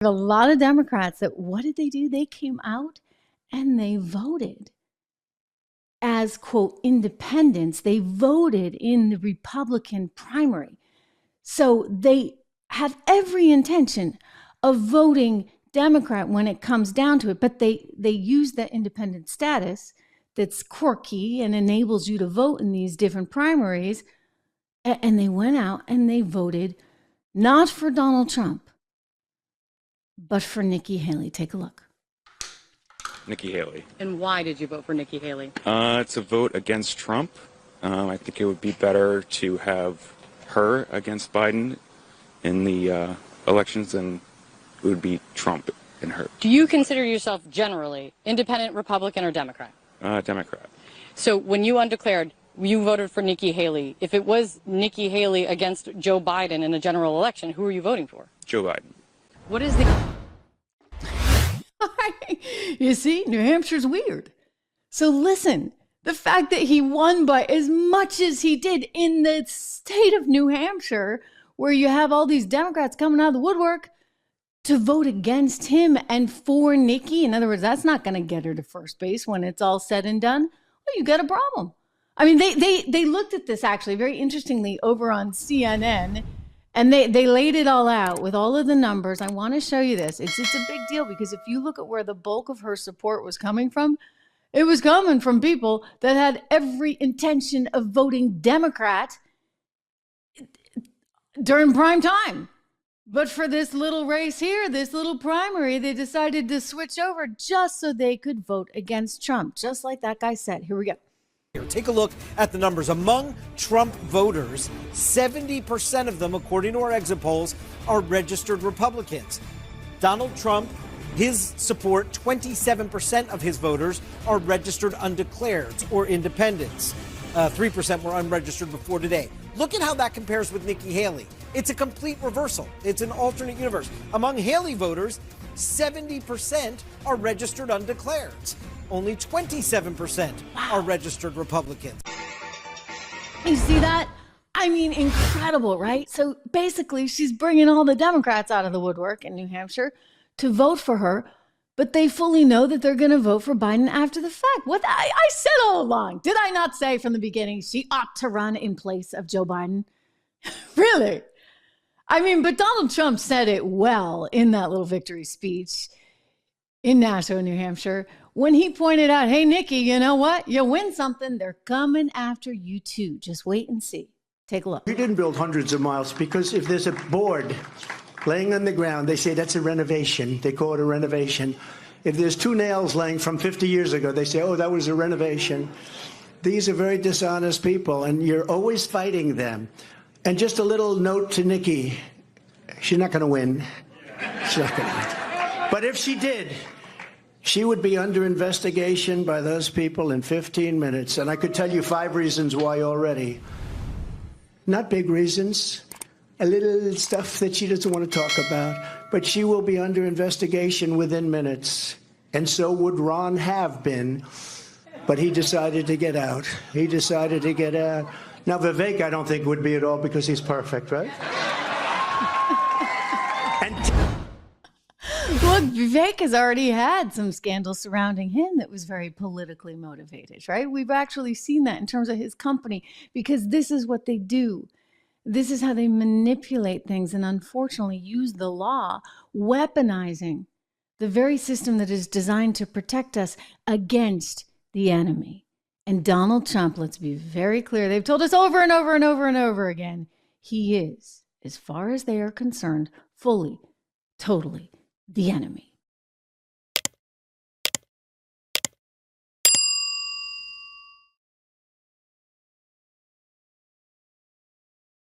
A lot of Democrats that, what did they do? They came out and they voted as, quote, independents. They voted in the Republican primary. So they have every intention of voting Democrat when it comes down to it, but they use that independent status that's quirky and enables you to vote in these different primaries. And they went out and they voted not for Donald Trump, but for Nikki Haley. Take a look. Nikki Haley. And why did you vote for Nikki Haley? It's a vote against Trump. I think it would be better to have her against Biden in the elections than it would be Trump and her. Do you consider yourself generally independent, Republican, or Democrat? Democrat. So when you undeclared, you voted for Nikki Haley. If it was Nikki Haley against Joe Biden in a general election, who are you voting for? Joe Biden. What is the... You see, New Hampshire's weird. So listen, the fact that he won by as much as he did in the state of New Hampshire, where you have all these Democrats coming out of the woodwork to vote against him and for Nikki. In other words, that's not going to get her to first base when it's all said and done. Well, you got a problem. I mean, they looked at this actually very interestingly over on CNN, and they laid it all out with all of the numbers. I want to show you this. It's a big deal because if you look at where the bulk of her support was coming from, it was coming from people that had every intention of voting Democrat during prime time. But for this little race here, this little primary, they decided to switch over just so they could vote against Trump, just like that guy said. Here we go. Take a look at the numbers. Among Trump voters, 70% of them, according to our exit polls, are registered Republicans. Donald Trump, his support, 27% of his voters are registered undeclareds or independents. 3% were unregistered before today. Look at how that compares with Nikki Haley. It's a complete reversal. It's an alternate universe. Among Haley voters, 70% are registered undeclareds. Only 27% are registered Republicans. You see that? I mean, incredible, right? So basically, she's bringing all the Democrats out of the woodwork in New Hampshire to vote for her, but they fully know that they're going to vote for Biden after the fact. What I said all along. Did I not say from the beginning she ought to run in place of Joe Biden? Really? I mean, but Donald Trump said it well in that little victory speech in Nashua, New Hampshire, when he pointed out, hey, Nikki, you know what? You win something, they're coming after you too. Just wait and see. Take a look. You didn't build hundreds of miles because if there's a board laying on the ground, they say that's a renovation. They call it a renovation. If there's two nails laying from 50 years ago, they say, oh, that was a renovation. These are very dishonest people, and you're always fighting them. And just a little note to Nikki, she's not going to win. She's not going to win. But if she did, she would be under investigation by those people in 15 minutes. And I could tell you 5 reasons why already. Not big reasons, a little stuff that she doesn't want to talk about, but she will be under investigation within minutes. And so would Ron have been, but he decided to get out. He decided to get out. Now, Vivek, I don't think would be at all because he's perfect, right? Look, Vivek has already had some scandal surrounding him that was very politically motivated, right? We've actually seen that in terms of his company because this is what they do. This is how they manipulate things and unfortunately use the law, weaponizing the very system that is designed to protect us against the enemy. And Donald Trump, let's be very clear, they've told us over and over and over and over again, he is, as far as they are concerned, fully, totally the enemy.